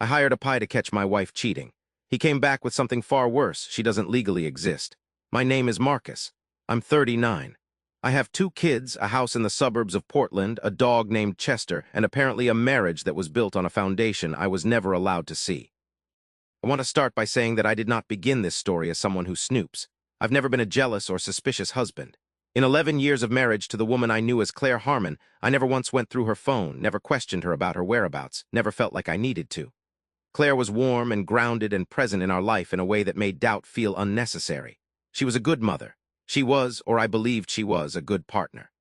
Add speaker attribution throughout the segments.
Speaker 1: I hired a pie to catch my wife cheating. He came back with something far worse. She doesn't legally exist. My name is Marcus. I'm 39. I have 2 kids, a house in the suburbs of Portland, a dog named Chester, and apparently a marriage that was built on a foundation I was never allowed to see. I want to start by saying that I did not begin this story as someone who snoops. I've never been a jealous or suspicious husband. In 11 years of marriage to the woman I knew as Claire Harmon, I never once went through her phone, never questioned her about her whereabouts, never felt like I needed to. Claire was warm and grounded and present in our life in a way that made doubt feel unnecessary. She was a good mother. She was, or I believed she was, a good partner.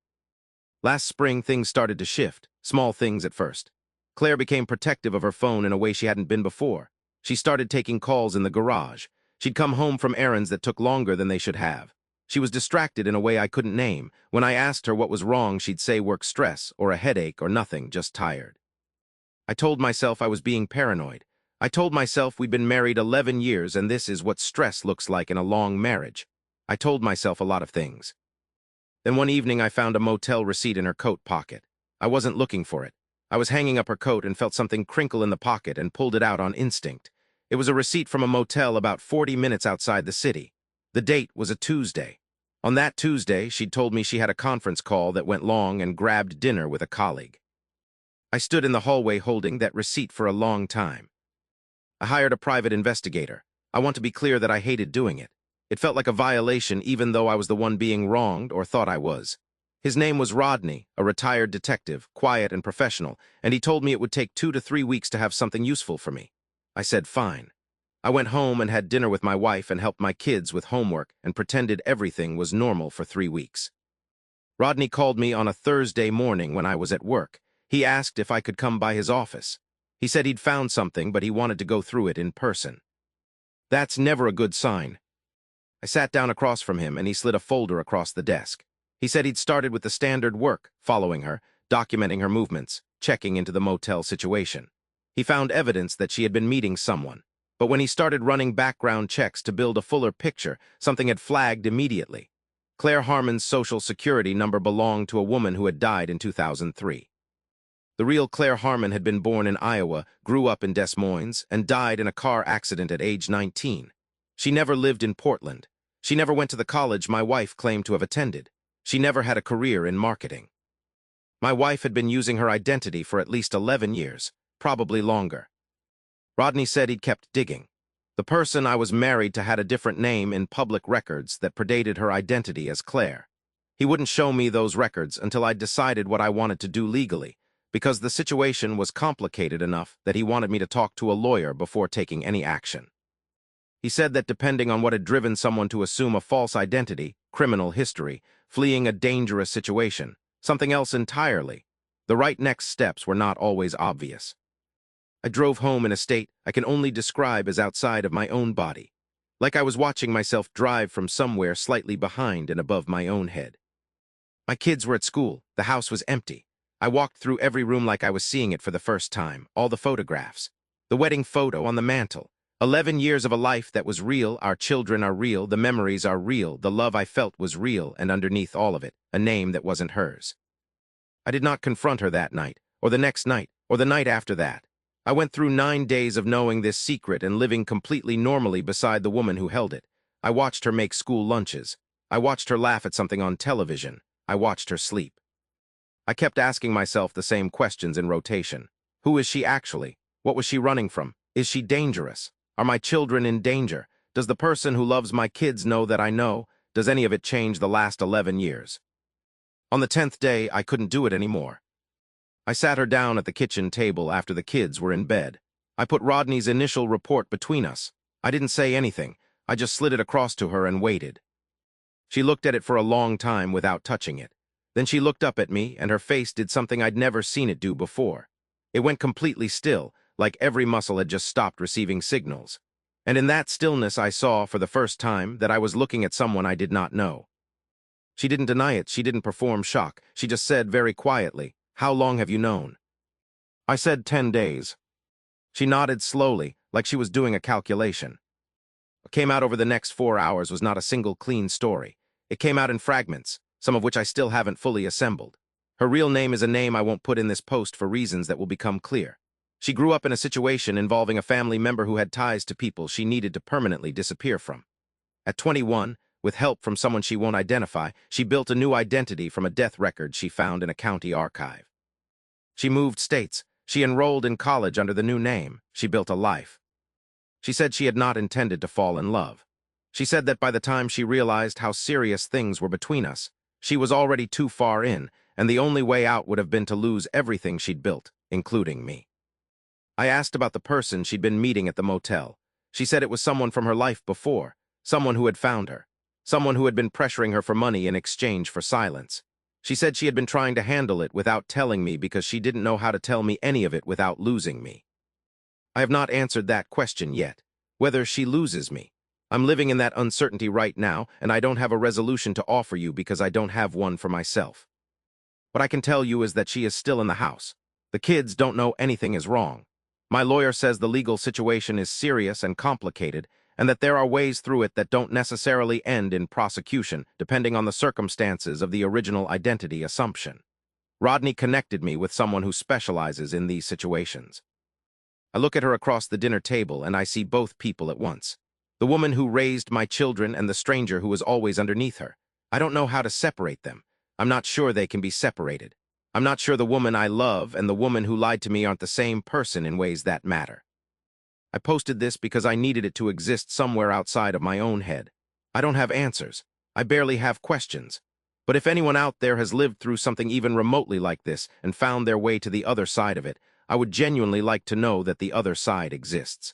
Speaker 1: Last spring, things started to shift, small things at first. Claire became protective of her phone in a way she hadn't been before. She started taking calls in the garage. She'd come home from errands that took longer than they should have. She was distracted in a way I couldn't name. When I asked her what was wrong, she'd say work stress, or a headache, or nothing, just tired. I told myself I was being paranoid. I told myself we'd been married 11 years and this is what stress looks like in a long marriage. I told myself a lot of things. Then one evening I found a motel receipt in her coat pocket. I wasn't looking for it. I was hanging up her coat and felt something crinkle in the pocket and pulled it out on instinct. It was a receipt from a motel about 40 minutes outside the city. The date was a Tuesday. On that Tuesday, she'd told me she had a conference call that went long and grabbed dinner with a colleague. I stood in the hallway holding that receipt for a long time. I hired a private investigator. I want to be clear that I hated doing it. It felt like a violation even though I was the one being wronged or thought I was. His name was Rodney, a retired detective, quiet and professional, and he told me it would take 2 to 3 weeks to have something useful for me. I said fine. I went home and had dinner with my wife and helped my kids with homework and pretended everything was normal for 3 weeks. Rodney called me on a Thursday morning when I was at work. He asked if I could come by his office. He said he'd found something, but he wanted to go through it in person. That's never a good sign. I sat down across from him and he slid a folder across the desk. He said he'd started with the standard work, following her, documenting her movements, checking into the motel situation. He found evidence that she had been meeting someone. But when he started running background checks to build a fuller picture, something had flagged immediately. Claire Harmon's social security number belonged to a woman who had died in 2003. The real Claire Harmon had been born in Iowa, grew up in Des Moines, and died in a car accident at age 19. She never lived in Portland. She never went to the college my wife claimed to have attended. She never had a career in marketing. My wife had been using her identity for at least 11 years, probably longer. Rodney said he'd kept digging. The person I was married to had a different name in public records that predated her identity as Claire. He wouldn't show me those records until I'd decided what I wanted to do legally, because the situation was complicated enough that he wanted me to talk to a lawyer before taking any action. He said that depending on what had driven someone to assume a false identity, criminal history, fleeing a dangerous situation, something else entirely, the right next steps were not always obvious. I drove home in a state I can only describe as outside of my own body, like I was watching myself drive from somewhere slightly behind and above my own head. My kids were at school. The house was empty. I walked through every room like I was seeing it for the first time, all the photographs. The wedding photo on the mantle. 11 years of a life that was real, our children are real, the memories are real, the love I felt was real, and underneath all of it, a name that wasn't hers. I did not confront her that night, or the next night, or the night after that. I went through 9 days of knowing this secret and living completely normally beside the woman who held it. I watched her make school lunches. I watched her laugh at something on television. I watched her sleep. I kept asking myself the same questions in rotation. Who is she actually? What was she running from? Is she dangerous? Are my children in danger? Does the person who loves my kids know that I know? Does any of it change the last 11 years? On the 10th day, I couldn't do it anymore. I sat her down at the kitchen table after the kids were in bed. I put Rodney's initial report between us. I didn't say anything. I just slid it across to her and waited. She looked at it for a long time without touching it. Then she looked up at me, and her face did something I'd never seen it do before. It went completely still, like every muscle had just stopped receiving signals. And in that stillness I saw, for the first time, that I was looking at someone I did not know. She didn't deny it. She didn't perform shock. She just said very quietly, "How long have you known?" I said 10 days. She nodded slowly, like she was doing a calculation. What came out over the next 4 hours was not a single clean story. It came out in fragments, some of which I still haven't fully assembled. Her real name is a name I won't put in this post for reasons that will become clear. She grew up in a situation involving a family member who had ties to people she needed to permanently disappear from. At 21, with help from someone she won't identify, she built a new identity from a death record she found in a county archive. She moved states. She enrolled in college under the new name. She built a life. She said she had not intended to fall in love. She said that by the time she realized how serious things were between us, she was already too far in, and the only way out would have been to lose everything she'd built, including me. I asked about the person she'd been meeting at the motel. She said it was someone from her life before, someone who had found her, someone who had been pressuring her for money in exchange for silence. She said she had been trying to handle it without telling me because she didn't know how to tell me any of it without losing me. I have not answered that question yet, whether she loses me. I'm living in that uncertainty right now, and I don't have a resolution to offer you because I don't have one for myself. What I can tell you is that she is still in the house. The kids don't know anything is wrong. My lawyer says the legal situation is serious and complicated, and that there are ways through it that don't necessarily end in prosecution, depending on the circumstances of the original identity assumption. Rodney connected me with someone who specializes in these situations. I look at her across the dinner table, and I see both people at once. The woman who raised my children and the stranger who was always underneath her. I don't know how to separate them. I'm not sure they can be separated. I'm not sure the woman I love and the woman who lied to me aren't the same person in ways that matter. I posted this because I needed it to exist somewhere outside of my own head. I don't have answers. I barely have questions. But if anyone out there has lived through something even remotely like this and found their way to the other side of it, I would genuinely like to know that the other side exists.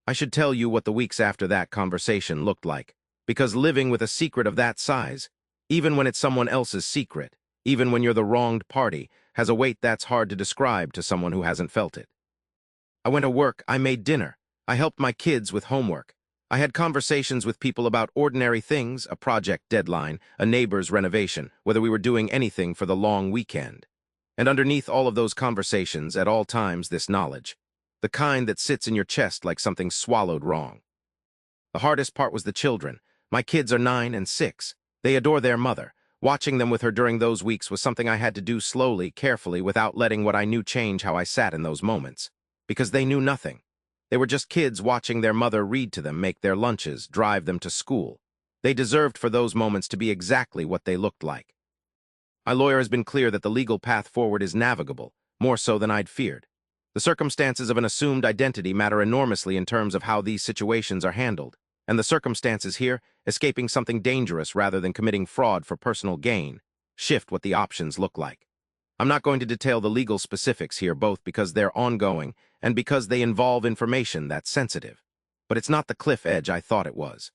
Speaker 1: I should tell you what the weeks after that conversation looked like, because living with a secret of that size, even when it's someone else's secret, even when you're the wronged party, has a weight that's hard to describe to someone who hasn't felt it. I went to work, I made dinner, I helped my kids with homework. I had conversations with people about ordinary things, a project deadline, a neighbor's renovation, whether we were doing anything for the long weekend. And underneath all of those conversations, at all times, this knowledge. The kind that sits in your chest like something swallowed wrong. The hardest part was the children. My kids are 9 and 6. They adore their mother. Watching them with her during those weeks was something I had to do slowly, carefully, without letting what I knew change how I sat in those moments. Because they knew nothing. They were just kids watching their mother read to them, make their lunches, drive them to school. They deserved for those moments to be exactly what they looked like. My lawyer has been clear that the legal path forward is navigable, more so than I'd feared. The circumstances of an assumed identity matter enormously in terms of how these situations are handled, and the circumstances here, escaping something dangerous rather than committing fraud for personal gain, shift what the options look like. I'm not going to detail the legal specifics here, both because they're ongoing and because they involve information that's sensitive. But it's not the cliff edge I thought it was.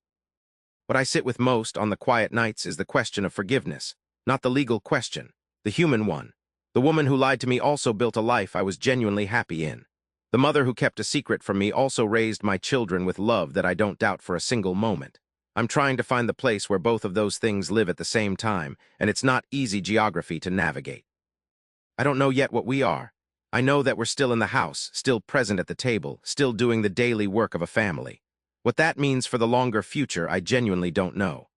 Speaker 1: What I sit with most on the quiet nights is the question of forgiveness, not the legal question, the human one. The woman who lied to me also built a life I was genuinely happy in. The mother who kept a secret from me also raised my children with love that I don't doubt for a single moment. I'm trying to find the place where both of those things live at the same time, and it's not easy geography to navigate. I don't know yet what we are. I know that we're still in the house, still present at the table, still doing the daily work of a family. What that means for the longer future, I genuinely don't know.